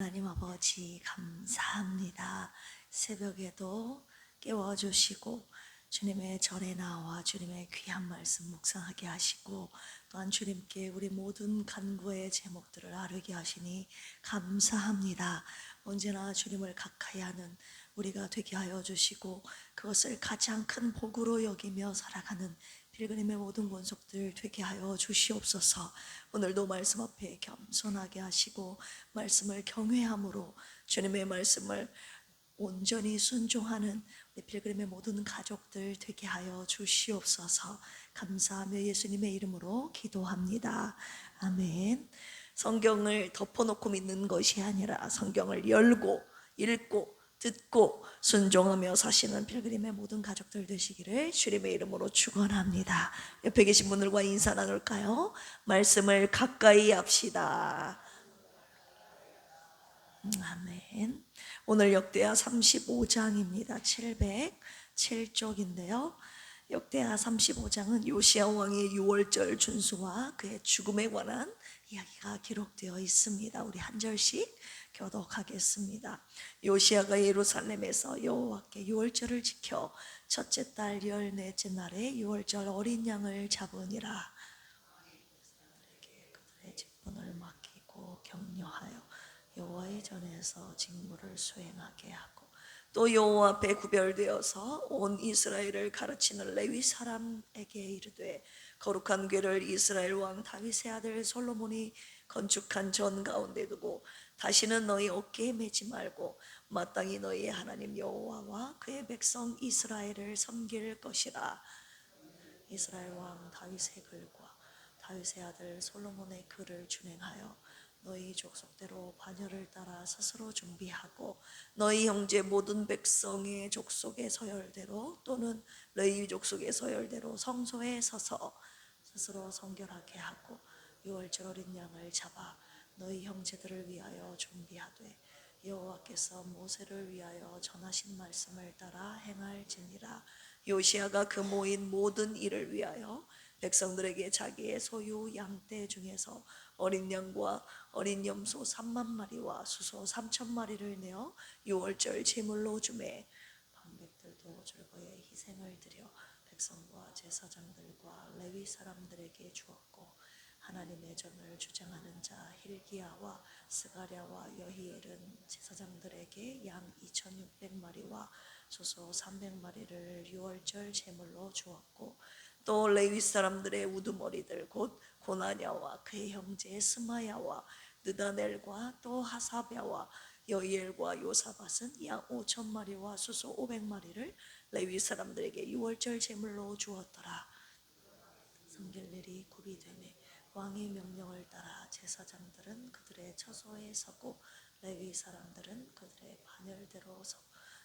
하나님 아버지 감사합니다. 새벽에도 깨워주시고 주님의 절에 나와 주님의 귀한 말씀 묵상하게 하시고 또한 주님께 우리 모든 간구의 제목들을 아뢰게 하시니 감사합니다. 언제나 주님을 가까이 하는 우리가 되게 하여 주시고 그것을 가장 큰 복으로 여기며 살아가는 필그림의 모든 권속들 되게 하여 주시옵소서. 오늘도 말씀 앞에 겸손하게 하시고 말씀을 경외함으로 주님의 말씀을 온전히 순종하는 우리 필그림의 모든 가족들 되게 하여 주시옵소서. 감사하며 예수님의 이름으로 기도합니다. 아멘. 성경을 덮어놓고 믿는 것이 아니라 성경을 열고 읽고 듣고 순종하며 사시는 필그림의 모든 가족들 되시기를 주님의 이름으로 축원합니다. 옆에 계신 분들과 인사 나눌까요? 말씀을 가까이 합시다. 아멘. 오늘 역대하 35장입니다. 707쪽인데요. 역대하 35장은 요시야 왕의 6월절 준수와 그의 죽음에 관한 이야기가 기록되어 있습니다. 우리 한 절씩 교독하겠습니다. 요시야가 예루살렘에서 여호와께 6월절을 지켜 첫째 달 14째 날에 6월절 어린 양을 잡으니라. 그들의 직분을 맡기고 격려하여 여호와의 전에서 직무를 수행하게 하고 또 여호와 앞에 구별되어서 온 이스라엘을 가르치는 레위 사람에게 이르되 거룩한 궤를 이스라엘 왕 다윗의 아들 솔로몬이 건축한 전 가운데 두고 다시는 너희 어깨에 매지 말고 마땅히 너희 하나님 여호와와 그의 백성 이스라엘을 섬길 것이라. 이스라엘 왕 다윗의 글과 다윗의 아들 솔로몬의 글을 준행하여 너희 족속대로 반열을 따라 스스로 준비하고 너희 형제 모든 백성의 족속의 서열대로 또는 레위 족속의 서열대로 성소에 서서 스스로 성결하게 하고 6월절 어린 양을 잡아 너희 형제들을 위하여 준비하되 여호와께서 모세를 위하여 전하신 말씀을 따라 행할지니라. 요시야가 그 모인 모든 일을 위하여 백성들에게 자기의 소유 양떼 중에서 어린 양과 어린 염소 3만 마리와 수소 3천 마리를 내어 6월절 제물로 주매 방백들도 즐거이 희생을 드려 백성과 제사장들과 레위 사람들에게 주었고 하나님의 전을 주장하는 자 힐기야와 스가랴와 여히엘은 제사장들에게 양 2,600마리와 소소 300마리를 6월절 제물로 주었고 또 레위 사람들의 우두머리들 곧 고나냐와 그의 형제 스마야와 느다넬과 또 하사랴와 여이엘과 요사밧은 양 5,000마리와 수소 500마리를 레위 사람들에게 6월절 제물로 주었더라. 섬길 일이 굽이 되매 왕의 명령을 따라 제사장들은 그들의 처소에 서고 레위 사람들은 그들의 반열대로 서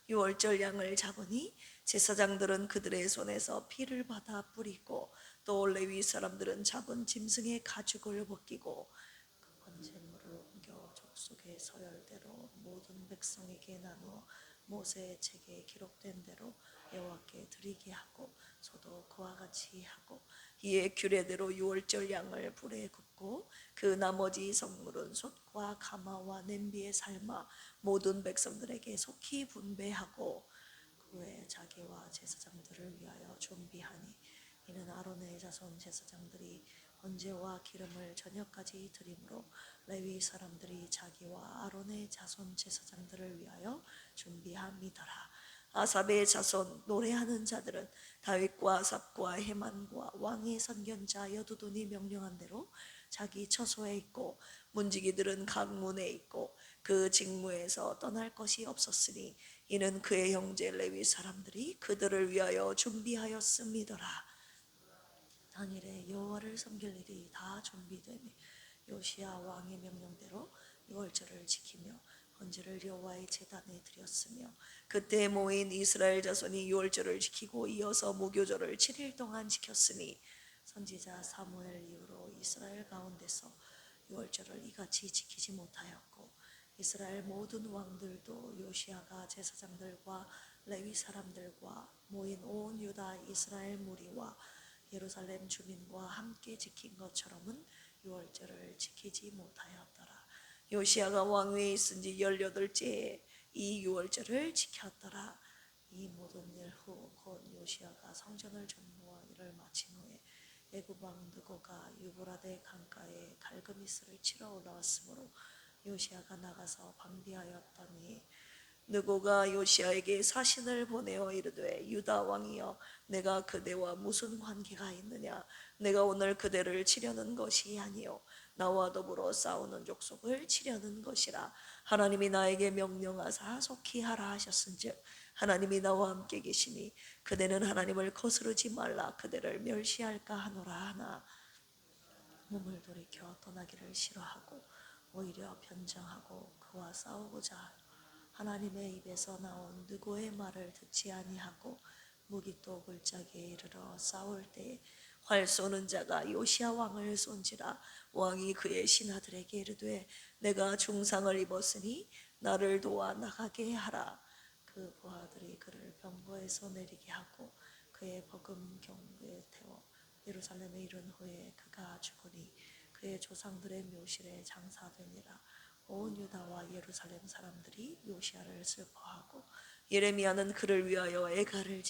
6월절 양을 잡으니 제사장들은 그들의 손에서 피를 받아 뿌리고 또 레위 사람들은 잡은 짐승의 가죽을 벗기고 그 번제물을 옮겨 족속의 서열대로 모든 백성에게 나누어 모세의 책에 기록된 대로 여호와께 드리게 하고 저도 그와 같이 하고 이에 규례대로 6월절 양을 불에 굽고 그 나머지 성물은 솥과 가마와 냄비에 삶아 모든 백성들에게 속히 분배하고 그 후에 자기와 제사장들을 위하여 준비하니 이는 아론의 자손 제사장들이 번제와 기름을 저녁까지 드림으로 레위 사람들이 자기와 아론의 자손 제사장들을 위하여 준비함이더라. 아삽의 자손 노래하는 자들은 다윗과 아삽과 헤만과 왕의 선견자 여두돈이 명령한 대로 자기 처소에 있고 문지기들은 각 문에 있고 그 직무에서 떠날 것이 없었으니 이는 그의 형제 레위 사람들이 그들을 위하여 준비하였음이더라. 당일에 여호와를 섬길 일이 다 준비되며 요시야 왕의 명령대로 6월절을 지키며 번제를 여호와의 제단에 드렸으며 그때 모인 이스라엘 자손이 6월절을 지키고 이어서 무교절을 7일 동안 지켰으니 선지자 사무엘 이후로 이스라엘 가운데서 6월절을 이같이 지키지 못하였고 이스라엘 모든 왕들도 요시야가 제사장들과 레위 사람들과 모인 온 유다 이스라엘 무리와 예루살렘 주민과 함께 지킨 것처럼은 6월절을 지키지 못하였더라. 요시야가 왕위에 있은 지 18째 이 유월절을 지켰더라. 이 모든 일 후 곧 요시야가 성전을 정리와 일을 마친 후에 애굽 왕 느고가 유브라데 강가에 갈그미스를 치러 올라왔으므로 요시야가 나가서 방비하였더니 느고가 요시야에게 사신을 보내어 이르되 유다 왕이여 내가 그대와 무슨 관계가 있느냐 내가 오늘 그대를 치려는 것이 아니요 나와 더불어 싸우는 족속을 치려는 것이라 하나님이 나에게 명령하사 속히 하라 하셨은즉 하나님이 나와 함께 계시니 그대는 하나님을 거스르지 말라 그대를 멸시할까 하노라 하나 몸을 돌이켜 떠나기를 싫어하고 오히려 변장하고 그와 싸우고자 하여 하나님의 입에서 나온 느고의 말을 듣지 아니하고 무기또 골짜기에 이르러 싸울 때에 활 쏘는 자가 요시야 왕을 쏜지라 왕이 그의 신하들에게 이르되 내가 중상을 입었으니 나를 도와 나가게 하라. 그 부하들이 그를 병거에서 내리게 하고 그의 버금 경부에 태워 예루살렘에 이른 후에 그가 죽으니 그의 조상들의 묘실에 장사되니라. 온 유다와 예루살렘 사람들이 요시야를 슬퍼하고 예레미야는 그를 위하여 애가를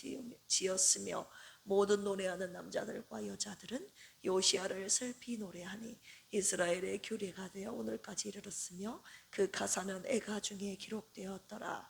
지었으며 모든 노래하는 남자들과 여자들은 요시야를 슬피 노래하니 이스라엘의 규례가 되어 오늘까지 이르렀으며 그 가사는 애가 중에 기록되었더라.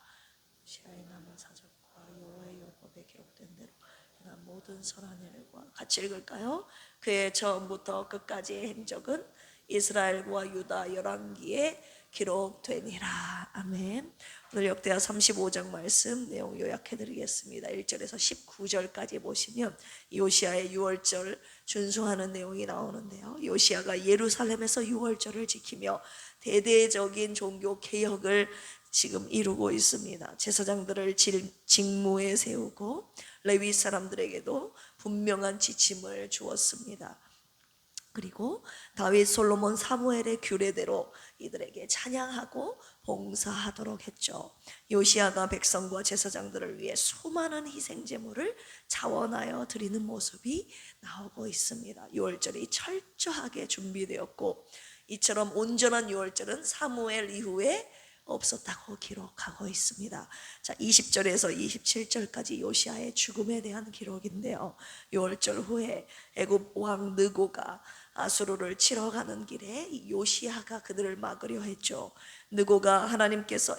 요시야의 남은 사적과 여호와의 율법에 기록된 대로 행한 모든 선한 일과 같이 읽을까요? 그의 처음부터 끝까지의 행적은 이스라엘과 유다 열왕기에 기록되니라. 아멘. 오늘 역대하 35장 말씀 내용 요약해드리겠습니다. 1절에서 19절까지 보시면 요시야의 유월절 준수하는 내용이 나오는데요. 요시야가 예루살렘에서 유월절을 지키며 대대적인 종교 개혁을 지금 이루고 있습니다. 제사장들을 직무에 세우고 레위 사람들에게도 분명한 지침을 주었습니다. 그리고 다윗, 솔로몬, 사무엘의 규례대로 이들에게 찬양하고 봉사하도록 했죠. 요시야가 백성과 제사장들을 위해 수많은 희생 제물을 자원하여 드리는 모습이 나오고 있습니다. 유월절이 철저하게 준비되었고 이처럼 온전한 유월절은 사무엘 이후에 없었다고 기록하고 있습니다. 자, 20절에서 27절까지 요시야의 죽음에 대한 기록인데요. 유월절 후에 애굽 왕 느고가 아수르를 치러 가는 길에 요시야가 그들을 막으려 했죠. 느고가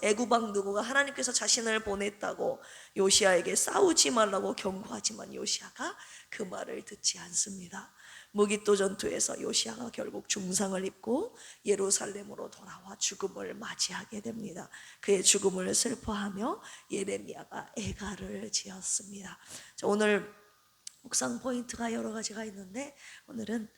애굽 왕 느고가 하나님께서 자신을 보냈다고 요시야에게 싸우지 말라고 경고하지만 요시야가 그 말을 듣지 않습니다. 무기또 전투에서 요시야가 결국 중상을 입고 예루살렘으로 돌아와 죽음을 맞이하게 됩니다. 그의 죽음을 슬퍼하며 예레미야가 애가를 지었습니다. 자, 오늘 묵상 포인트가 여러 가지가 있는데 오늘은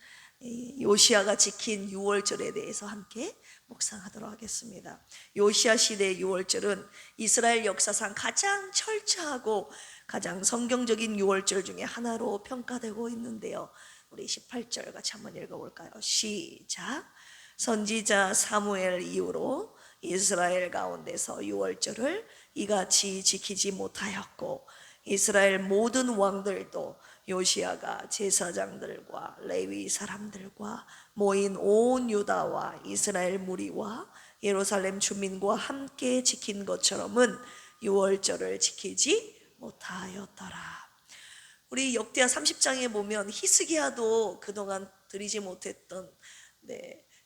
요시야가 지킨 유월절에 대해서 함께 묵상하도록 하겠습니다. 요시야 시대의 유월절은 이스라엘 역사상 가장 철저하고 가장 성경적인 유월절 중에 하나로 평가되고 있는데요. 우리 18절 같이 한번 읽어볼까요? 시작. 선지자 사무엘 이후로 이스라엘 가운데서 유월절을 이같이 지키지 못하였고 이스라엘 모든 왕들도 요시야가 제사장들과 레위 사람들과 모인 온 유다와 이스라엘 무리와 예루살렘 주민과 함께 지킨 것처럼은 유월절을 지키지 못하였더라. 우리 역대하 30장에 보면 히스기야도 그동안 드리지 못했던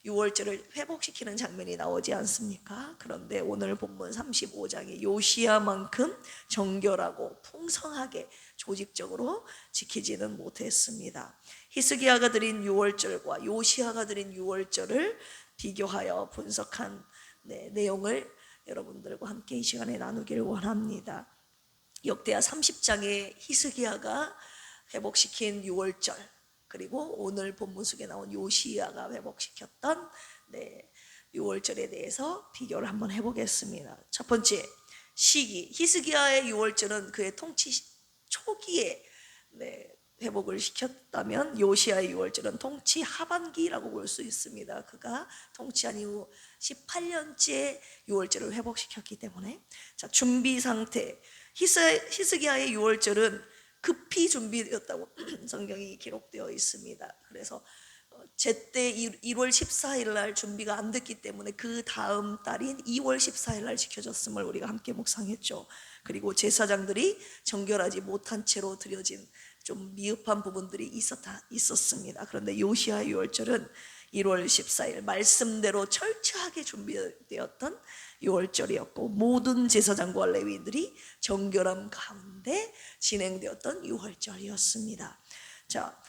유월절을 회복시키는 장면이 나오지 않습니까? 그런데 오늘 본문 35장에 요시야만큼 정결하고 풍성하게 조직적으로 지키지는 못했습니다. 히스기야가 드린 유월절과 요시야가 드린 유월절을 비교하여 분석한 내용을 여러분들과 함께 이 시간에 나누기를 원합니다. 역대하 30장에 히스기야가 회복시킨 유월절, 그리고 오늘 본문 속에 나온 요시야가 회복시켰던 유월절에 대해서 비교를 한번 해보겠습니다. 첫 번째, 시기. 히스기야의 유월절은 그의 통치 초기에 회복을 시켰다면 요시야의 유월절은 통치 하반기라고 볼 수 있습니다. 그가 통치한 이후 18년째 유월절을 회복시켰기 때문에. 자, 준비 상태. 히스기야의 유월절은 급히 준비되었다고 성경이 기록되어 있습니다. 그래서 제때 1월 14일 날 준비가 안 됐기 때문에 그 다음 달인 2월 14일 날 지켜졌음을 우리가 함께 묵상했죠. 그리고 제사장들이 정결하지 못한 채로 드려진 좀 미흡한 부분들이 있었습니다. 그런데 요시아의 유월절은 1월 14일 말씀대로 철저하게 준비되었던 유월절이었고, 모든 제사장과 레위인들이 정결함 가운데 진행되었던 유월절이었습니다. 자,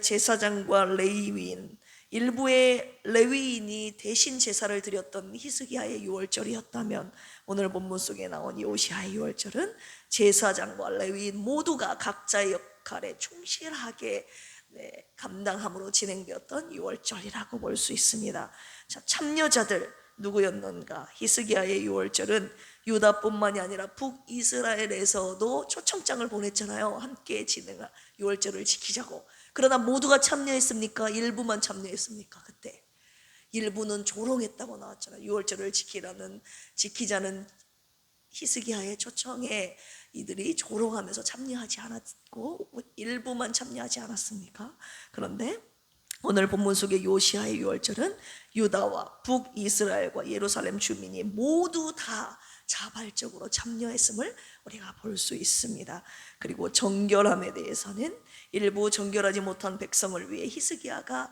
제사장과 레위인, 일부의 레위인이 대신 제사를 드렸던 히스기야의 유월절이었다면, 오늘 본문 속에 나온 요시아의 유월절은 제사장과 레위인 모두가 각자의 역할에 충실하게 감당함으로 진행되었던 유월절이라고 볼 수 있습니다. 자, 참여자들 누구였는가? 히스기야의 유월절은 유다뿐만이 아니라 북이스라엘에서도 초청장을 보냈잖아요. 함께 진행한 유월절을 지키자고. 그러나 모두가 참여했습니까? 일부만 참여했습니까? 그때 일부는 조롱했다고 나왔잖아요. 유월절을 지키자는 히스기야의 초청에 이들이 조롱하면서 참여하지 않았고 일부만 참여하지 않았습니까? 그런데 오늘 본문 속의 요시아의 유월절은 유다와 북이스라엘과 예루살렘 주민이 모두 다 자발적으로 참여했음을 우리가 볼 수 있습니다. 그리고 정결함에 대해서는 일부 정결하지 못한 백성을 위해 히스기야가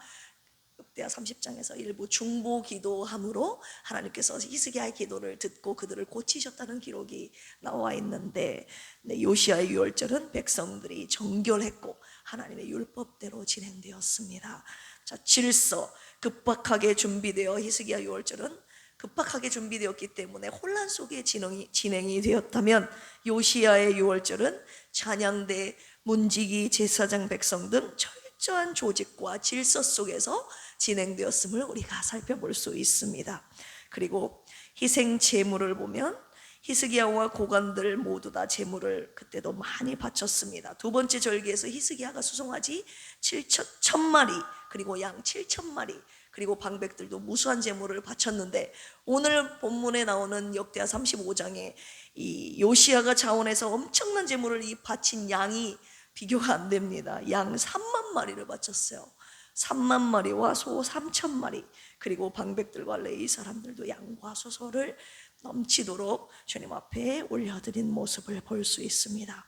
역대하 30장에서 일부 중보 기도함으로 하나님께서 히스기야의 기도를 듣고 그들을 고치셨다는 기록이 나와 있는데, 요시아의 유월절은 백성들이 정결했고 하나님의 율법대로 진행되었습니다. 자, 질서 급박하게 준비되어 히스기야 유월절은 급박하게 준비되었기 때문에 혼란 속에 진행이 되었다면, 요시아의 유월절은 찬양대, 문지기, 제사장, 백성 등 철저한 조직과 질서 속에서 진행되었음을 우리가 살펴볼 수 있습니다. 그리고 희생 제물을 보면 히스기야와 고관들 모두 다 제물을 그때도 많이 바쳤습니다. 두 번째 절기에서 히스기야가 수송아지 7,000마리 그리고 양 7,000마리 그리고 방백들도 무수한 제물을 바쳤는데, 오늘 본문에 나오는 역대하 35장에 이 요시야가 자원해서 엄청난 제물을 바친 양이 비교가 안 됩니다. 양 3만 마리를 바쳤어요. 3만 마리와 소 3,000마리 그리고 방백들과 레위 사람들도 양과 소소를 넘치도록 주님 앞에 올려드린 모습을 볼 수 있습니다.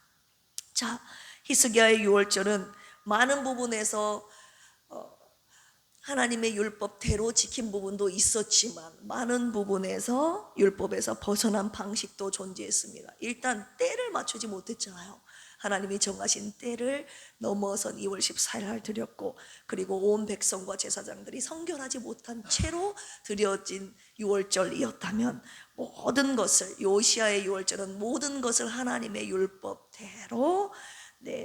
자, 히스기야의 유월절은 많은 부분에서 하나님의 율법대로 지킨 부분도 있었지만 많은 부분에서 율법에서 벗어난 방식도 존재했습니다. 일단 때를 맞추지 못했잖아요. 하나님이 정하신 때를 넘어선 2월 14일 날 드렸고, 그리고 온 백성과 제사장들이 성결하지 못한 채로 드려진 유월절이었다면, 모든 것을 요시아의 유월절은 모든 것을 하나님의 율법대로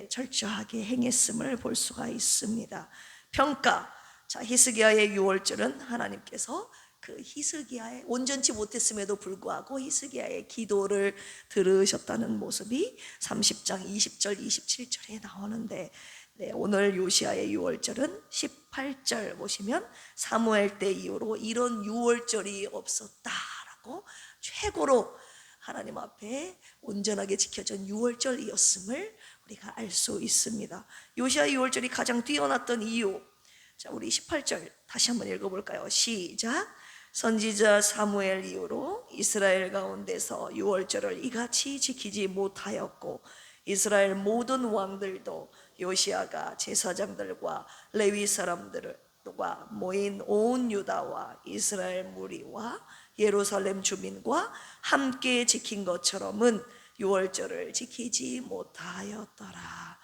철저하게 행했음을 볼 수가 있습니다. 평가. 자, 히스기야의 유월절은 하나님께서 그 히스기야의 온전치 못했음에도 불구하고 히스기야의 기도를 들으셨다는 모습이 30장 20절 27절에 나오는데, 오늘 요시아의 유월절은 18절 보시면 사무엘 때 이후로 이런 유월절이 없었다라고 최고로 하나님 앞에 온전하게 지켜진 유월절이었음을 우리가 알 수 있습니다. 요시아의 유월절이 가장 뛰어났던 이유, 자, 우리 18절 다시 한번 읽어볼까요? 시작. 선지자 사무엘 이후로 이스라엘 가운데서 유월절을 이같이 지키지 못하였고, 이스라엘 모든 왕들도 요시아가 제사장들과 레위 사람들과 모인 온 유다와 이스라엘 무리와 예루살렘 주민과 함께 지킨 것처럼은 유월절을 지키지 못하였더라.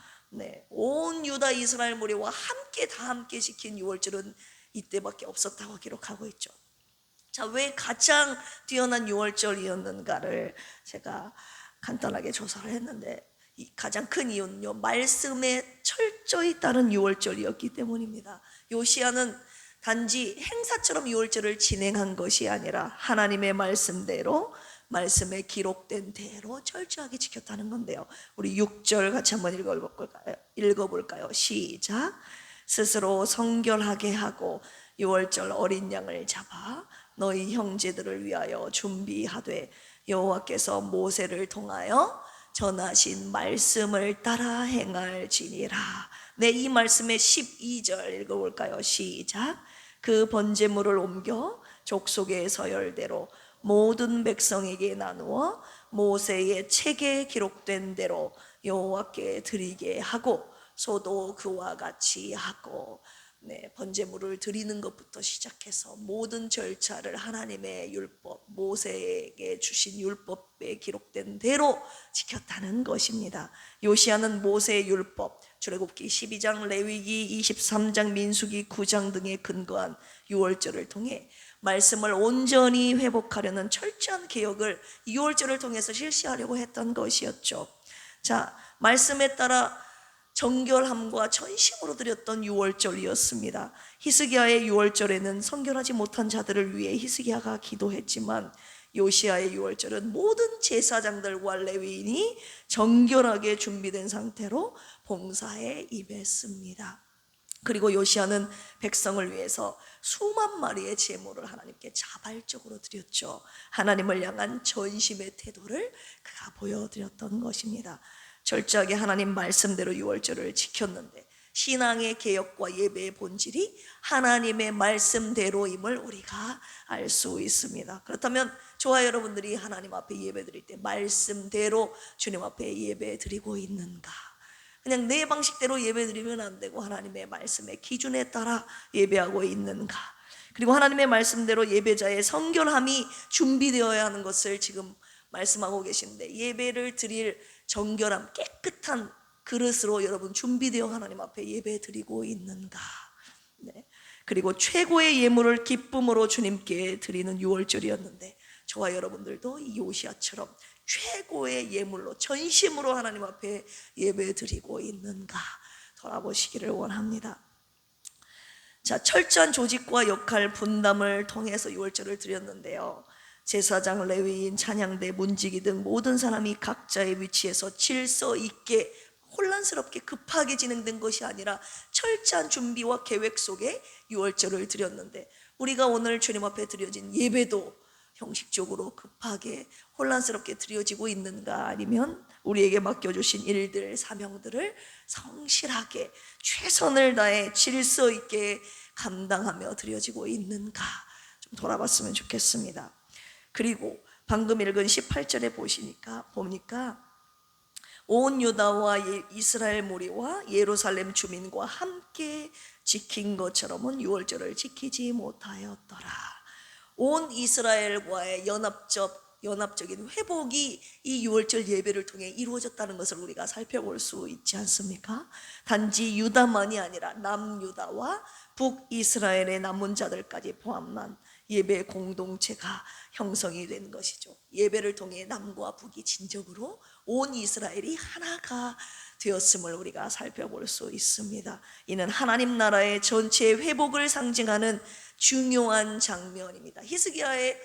온 유다 이스라엘 무리와 함께 지킨 유월절은 이때밖에 없었다고 기록하고 있죠. 자, 왜 가장 뛰어난 유월절이었는가를 제가 간단하게 조사를 했는데, 이 가장 큰 이유는요, 말씀에 철저히 따른 유월절이었기 때문입니다. 요시아는 단지 행사처럼 유월절을 진행한 것이 아니라 하나님의 말씀대로, 말씀에 기록된 대로 철저하게 지켰다는 건데요. 우리 6절 같이 한번 읽어볼까요? 시작. 스스로 성결하게 하고 유월절 어린 양을 잡아 너희 형제들을 위하여 준비하되 여호와께서 모세를 통하여 전하신 말씀을 따라 행할지니라. 네, 이 말씀의 12절 읽어볼까요? 시작. 그 번제물을 옮겨 족속의 서열대로 모든 백성에게 나누어 모세의 책에 기록된 대로 여호와께 드리게 하고 소도 그와 같이 하고. 네, 번제물을 드리는 것부터 시작해서 모든 절차를 하나님의 율법, 모세에게 주신 율법에 기록된 대로 지켰다는 것입니다. 요시야는 모세의 율법, 출애굽기 12장, 레위기 23장, 민수기 9장 등에 근거한 유월절을 통해 말씀을 온전히 회복하려는 철저한 개혁을 유월절을 통해서 실시하려고 했던 것이었죠. 자, 말씀에 따라 정결함과 전심으로 드렸던 유월절이었습니다. 히스기야의 유월절에는 성결하지 못한 자들을 위해 히스기야가 기도했지만 요시야의 유월절은 모든 제사장들과 레위인이 정결하게 준비된 상태로 봉사에 임했습니다. 그리고 요시야는 백성을 위해서 수만 마리의 제물을 하나님께 자발적으로 드렸죠. 하나님을 향한 전심의 태도를 그가 보여드렸던 것입니다. 철저하게 하나님 말씀대로 유월절을 지켰는데 신앙의 개혁과 예배의 본질이 하나님의 말씀대로임을 우리가 알 수 있습니다. 그렇다면 저와 여러분들이 하나님 앞에 예배 드릴 때 말씀대로 주님 앞에 예배 드리고 있는가? 그냥 내 방식대로 예배 드리면 안 되고 하나님의 말씀의 기준에 따라 예배하고 있는가? 그리고 하나님의 말씀대로 예배자의 성결함이 준비되어야 하는 것을 지금 말씀하고 계신데, 예배를 드릴 정결함, 깨끗한 그릇으로 여러분 준비되어 하나님 앞에 예배 드리고 있는가? 네. 그리고 최고의 예물을 기쁨으로 주님께 드리는 유월절이었는데 저와 여러분들도 이 요시야처럼 최고의 예물로 전심으로 하나님 앞에 예배 드리고 있는가 돌아보시기를 원합니다. 자, 철저한 조직과 역할 분담을 통해서 유월절을 드렸는데요, 제사장, 레위인, 찬양대, 문지기 등 모든 사람이 각자의 위치에서 질서 있게 혼란스럽게 급하게 진행된 것이 아니라 철저한 준비와 계획 속에 유월절을 드렸는데, 우리가 오늘 주님 앞에 드려진 예배도 형식적으로 급하게 혼란스럽게 드려지고 있는가? 아니면 우리에게 맡겨주신 일들, 사명들을 성실하게 최선을 다해 질서 있게 감당하며 드려지고 있는가? 좀 돌아봤으면 좋겠습니다. 그리고 방금 읽은 18절에 보니까 온 유다와 이스라엘 무리와 예루살렘 주민과 함께 지킨 것처럼은 유월절을 지키지 못하였더라. 온 이스라엘과의 연합적인 회복이 이 유월절 예배를 통해 이루어졌다는 것을 우리가 살펴볼 수 있지 않습니까? 단지 유다만이 아니라 남유다와 북이스라엘의 남은 자들까지 포함한 예배 공동체가 형성이 된 것이죠. 예배를 통해 남과 북이 진정으로 온 이스라엘이 하나가 되었음을 우리가 살펴볼 수 있습니다. 이는 하나님 나라의 전체 회복을 상징하는 중요한 장면입니다. 히스기야의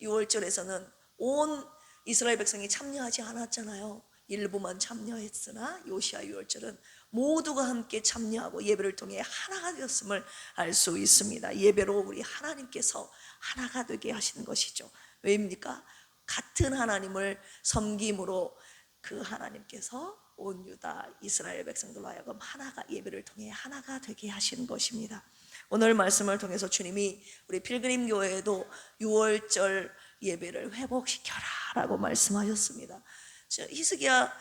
유월절에서는 온 이스라엘 백성이 참여하지 않았잖아요. 일부만 참여했으나 요시야 유월절은 모두가 함께 참여하고 예배를 통해 하나가 되었음을 알 수 있습니다. 예배로 우리 하나님께서 하나가 되게 하시는 것이죠. 왜입니까? 같은 하나님을 섬김으로 그 하나님께서 온 유다 이스라엘 백성들로 하여금 하나가, 예배를 통해 하나가 되게 하시는 것입니다. 오늘 말씀을 통해서 주님이 우리 필그림 교회에도 유월절 예배를 회복시켜라 라고 말씀하셨습니다. 히스기야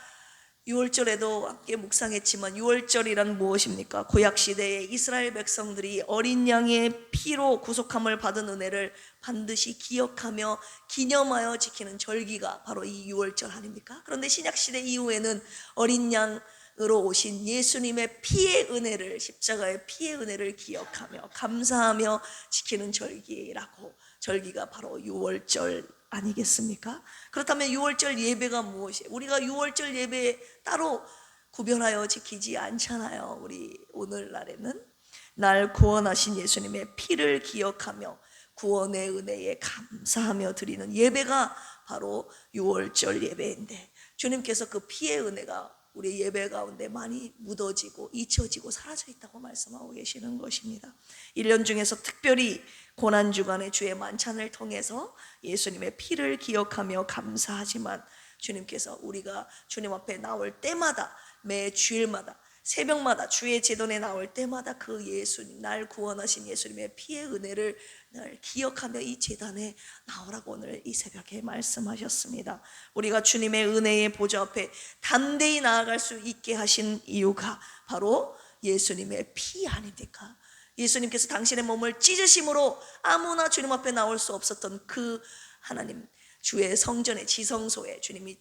유월절에도 함께 묵상했지만, 유월절이란 무엇입니까? 구약시대에 이스라엘 백성들이 어린 양의 피로 구속함을 받은 은혜를 반드시 기억하며 기념하여 지키는 절기가 바로 이 유월절 아닙니까? 그런데 신약시대 이후에는 어린 양으로 오신 예수님의 피의 은혜를, 십자가의 피의 은혜를 기억하며 감사하며 지키는 절기가 바로 유월절 아니겠습니까? 그렇다면 유월절 예배가 무엇이에요? 우리가 유월절 예배 따로 구별하여 지키지 않잖아요. 우리 오늘날에는 날 구원하신 예수님의 피를 기억하며 구원의 은혜에 감사하며 드리는 예배가 바로 유월절 예배인데, 주님께서 그 피의 은혜가 우리 예배 가운데 많이 묻어지고 잊혀지고 사라져 있다고 말씀하고 계시는 것입니다. 1년 중에서 특별히 고난주간의 주의 만찬을 통해서 예수님의 피를 기억하며 감사하지만, 주님께서 우리가 주님 앞에 나올 때마다, 매 주일마다, 새벽마다, 주의 제돈에 나올 때마다 그 예수님, 날 구원하신 예수님의 피의 은혜를 늘 기억하며 이 제단에 나오라고 오늘 이 새벽에 말씀하셨습니다. 우리가 주님의 은혜의 보좌 앞에 담대히 나아갈 수 있게 하신 이유가 바로 예수님의 피 아닙니까? 예수님께서 당신의 몸을 찢으심으로 아무나 주님 앞에 나올 수 없었던 그 하나님 주의 성전의 지성소에 주님이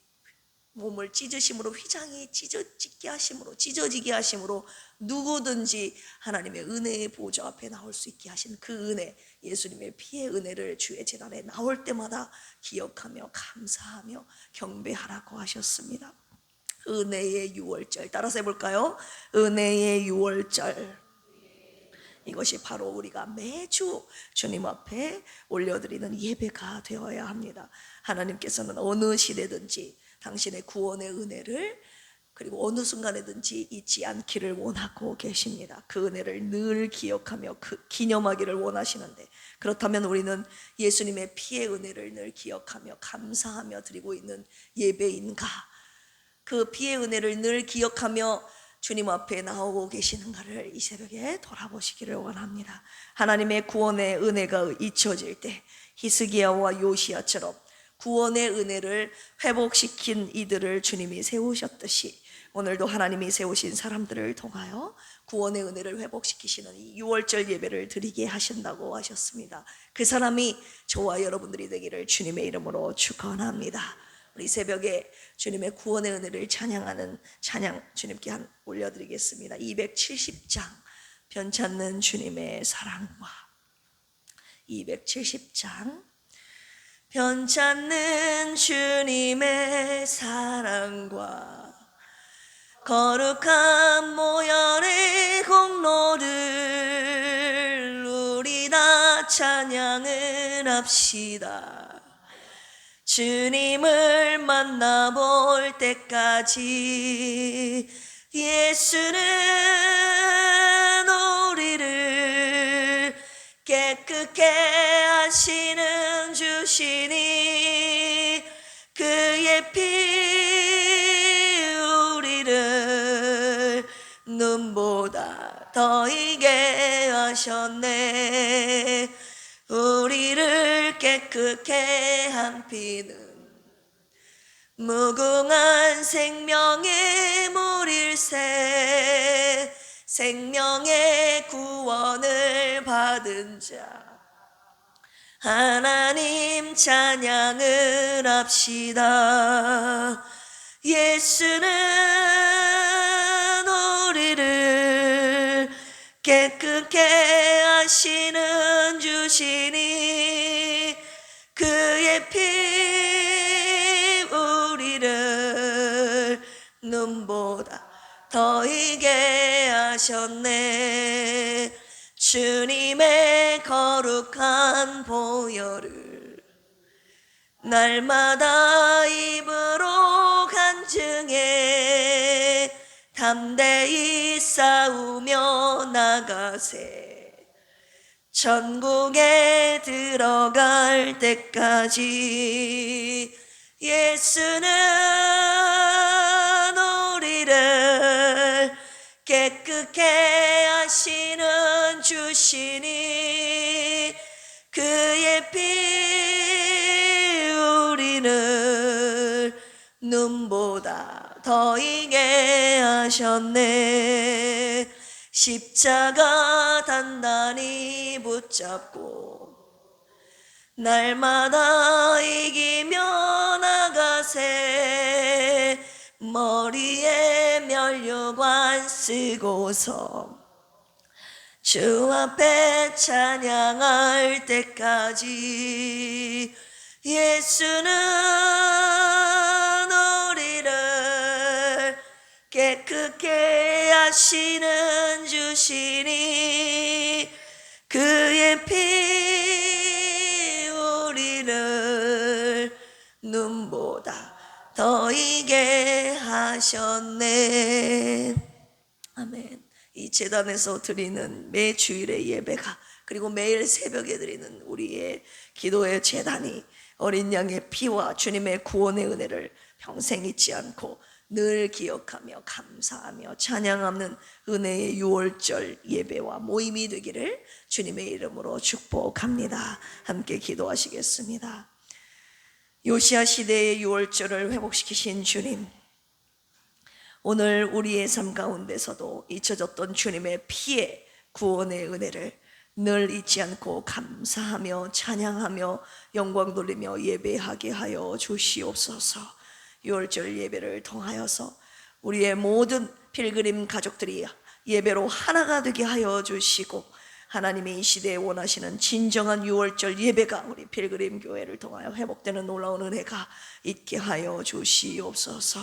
몸을 찢으심으로, 휘장이 찢어지게 하심으로 누구든지 하나님의 은혜의 보좌 앞에 나올 수 있게 하신 그 은혜, 예수님의 피의 은혜를 주의 제단에 나올 때마다 기억하며 감사하며 경배하라고 하셨습니다. 은혜의 유월절 따라서 해볼까요? 은혜의 유월절. 이것이 바로 우리가 매주 주님 앞에 올려드리는 예배가 되어야 합니다. 하나님께서는 어느 시대든지 당신의 구원의 은혜를 그리고 어느 순간에든지 잊지 않기를 원하고 계십니다. 그 은혜를 늘 기억하며 기념하기를 원하시는데, 그렇다면 우리는 예수님의 피의 은혜를 늘 기억하며 감사하며 드리고 있는 예배인가? 그 피의 은혜를 늘 기억하며 주님 앞에 나오고 계시는가를 이 새벽에 돌아보시기를 원합니다. 하나님의 구원의 은혜가 잊혀질 때 히스기야와 요시야처럼 구원의 은혜를 회복시킨 이들을 주님이 세우셨듯이 오늘도 하나님이 세우신 사람들을 통하여 구원의 은혜를 회복시키시는 이 6월절 예배를 드리게 하신다고 하셨습니다. 그 사람이 저와 여러분들이 되기를 주님의 이름으로 축원합니다. 우리 새벽에 주님의 구원의 은혜를 찬양하는 찬양 주님께 올려드리겠습니다. 270장 변찮는 주님의 사랑과 270장 변찮는 주님의 사랑과 거룩한 모열의 공로를 우리 다 찬양을 합시다. 주님을 만나볼 때까지 예수는 우리를 깨끗게 하시는 주시니 그의 피 우리를 눈보다 더 이게 하셨네. 우리를 깨끗게 한 피는 무궁한 생명의 물일새 생명의 구원을 받은 자 하나님 찬양을 합시다. 예수는 우리를 깨끗게 하시는 주시니 그의 피 우리를 눈보다 더 이게 하셨네. 주님의 거룩한 보혈을 날마다 입으로 간증해 담대히 싸우며 나가세. 천국에 들어갈 때까지 예수는 우리를 깨끗게 하시는 주시니 그의 피 우리를 눈보다 더 이게 하셨네. 십자가 단단히 붙잡고 날마다 이기며 나가세. 머리에 면류관 쓰고서 주 앞에 찬양할 때까지 예수는 우리를 깨끗게 하시는 주시니 그의 피 우리를 눈보다 더 이게 하셨네. 아멘. 이 제단에서 드리는 매 주일의 예배가 그리고 매일 새벽에 드리는 우리의 기도의 제단이 어린 양의 피와 주님의 구원의 은혜를 평생 잊지 않고 늘 기억하며 감사하며 찬양하는 은혜의 6월절 예배와 모임이 되기를 주님의 이름으로 축복합니다. 함께 기도하시겠습니다. 요시야 시대의 6월절을 회복시키신 주님, 오늘 우리의 삶 가운데서도 잊혀졌던 주님의 피의 구원의 은혜를 늘 잊지 않고 감사하며 찬양하며 영광 돌리며 예배하게 하여 주시옵소서. 6월절 예배를 통하여서 우리의 모든 필그림 가족들이 예배로 하나가 되게 하여 주시고, 하나님이 이 시대에 원하시는 진정한 6월절 예배가 우리 필그림 교회를 통하여 회복되는 놀라운 은혜가 있게 하여 주시옵소서.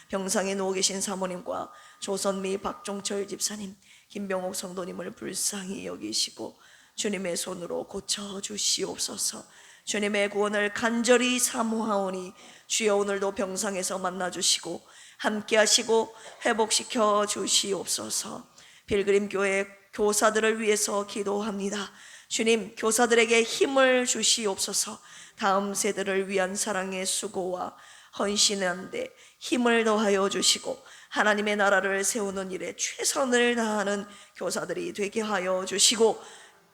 병상에 누워 계신 사모님과 조선미 박종철 집사님, 김병옥 성도님을 불쌍히 여기시고 주님의 손으로 고쳐주시옵소서. 주님의 구원을 간절히 사모하오니 주여 오늘도 병상에서 만나주시고 함께 하시고 회복시켜 주시옵소서. 필그림 교회 교사들을 위해서 기도합니다. 주님, 교사들에게 힘을 주시옵소서. 다음 세대를 위한 사랑의 수고와 헌신하는데 힘을 더하여 주시고 하나님의 나라를 세우는 일에 최선을 다하는 교사들이 되게 하여 주시고,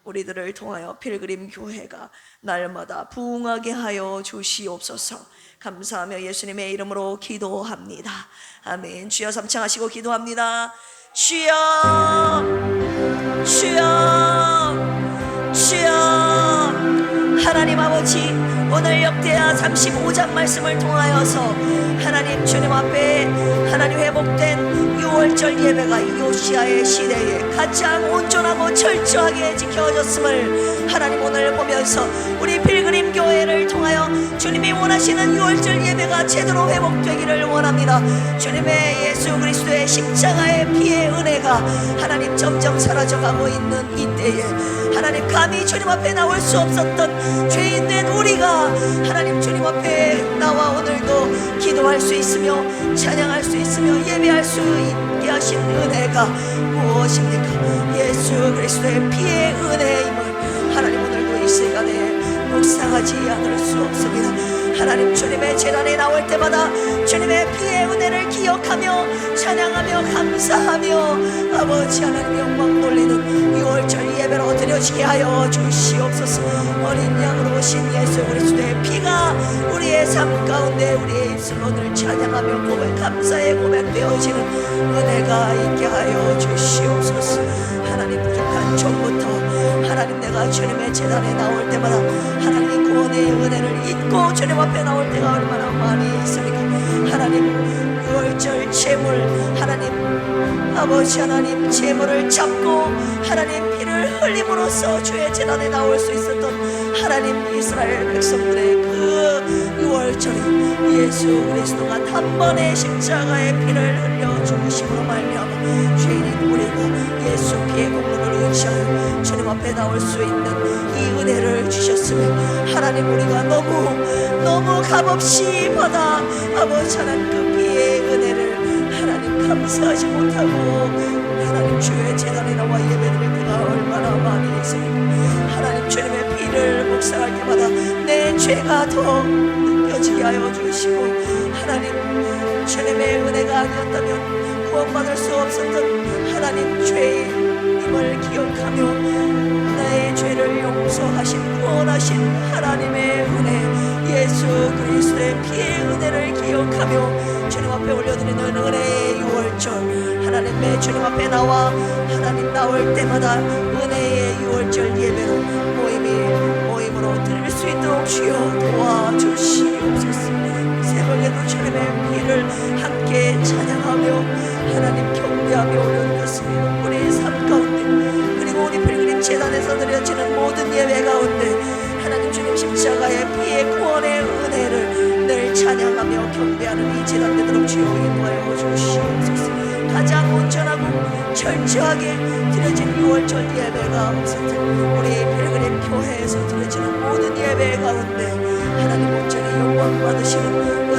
우리들을 통하여 필그림 교회가 날마다 부흥하게 하여 주시옵소서. 감사하며 예수님의 이름으로 기도합니다. 아멘. 주여 삼창하시고 기도합니다. 주여, 주여, 주여. 하나님 아버지, 오늘 역대하 35장 말씀을 통하여서 하나님 주님 앞에 하나님 회복된 6월절 예배가 요시야의 시대에 가장 온전하고 철저하게 지켜졌음을 하나님 오늘 보면서 우리 필그림 교회를 통하여 주님이 원하시는 6월절 예배가 제대로 회복되기를 원합니다. 주님의 예수 그리스도의 십자가의 피의 은혜가 하나님 점점 사라져가고 있는 이때에 하나님 감히 주님 앞에 나올 수 없었던 죄인된 우리가 하나님 주님 앞에 나와 오늘도 기도할 수 있으며 찬양할 수 있으며 예배할 수 있게 하신 은혜가 무엇입니까? 예수 그리스도의 피의 은혜임을 하나님 오늘도 이 시간에 묵상하지 않을 수 없습니다. 하나님 주님의 재단에 나올 때마다 주님의 피의 은혜를 기억하며 찬양하며 감사하며 아버지 하나님 영광 돌리는 6월절 예배로 드려지게 하여 주시옵소서. 어린 양으로 오신 예수 그리스도의 피가 우리의 삶 가운데 우리의 입술로 늘 찬양하며 고백 감사의 고백되어지는 은혜가 있게 하여 주시옵소서. 하나님 부족한 종부터 하나님 내가 주님의 재단에 나올 때마다 하나님의 구원의 은혜를 잊고 주님 앞에 나올 때가 얼마나 많이 있습니까? 하나님 6월절 제물 하나님 아버지 하나님 제물을 잡고 하나님 피를 흘림으로써 주의 재단에 나올 수 있었던 하나님 이스라엘 백성들의 그 6월절이 예수 그리스도가 단번에 십자가의 피를 흘려 죽으심으로 말미암아 죄인인 우리가 예수 피의 공로를 의지하여 주님 앞에 나올 수 있는 이 은혜를 주셨으면 하나님 우리가 너무 값없이 받아 아버지 하나님 그 피의 은혜를 하나님 감사하지 못하고 하나님 주의 재단에 나와 예배드릴 때가 얼마나 많이 있습니까? 하나님 주님의 피를 묵상할 때마다 내 죄가 더 느껴지게 하여 주시고 하나님 주님의 은혜가 아니었다면 구원받을 수 없었던 하나님 죄임을 기억하며 나의 죄를 용서하신 구원하신 하나님의 은혜 예수 그리스도의 피의 은혜를 기억하며 주님 앞에 올려드리는 은혜의 6월절 하나님의 주님 앞에 나와 하나님 나올 때마다 은혜의 6월절 예배로 모임으로 드릴 수 있도록 주여 도와주시옵소서. 새벽에도 주님의 피를 함께 찬양하며 하나님 경배하며 올려드렸습니다. 우리의 삶 가운데 그리고 우리 필그림 재단에서 드려지는 모든 예배 가운데 하나님 주님 십자가의 피의 구원의 은혜를 늘 찬양하며 경배하는 이 재단 되도록 주여 인도하여 주시옵소서. 가장 온전하고 철저하게 드려진 6월절 예배가 없었던 우리 필그림 교회에서 드려지는 모든 예배 가운데 하나님 온전히 영광 받으시는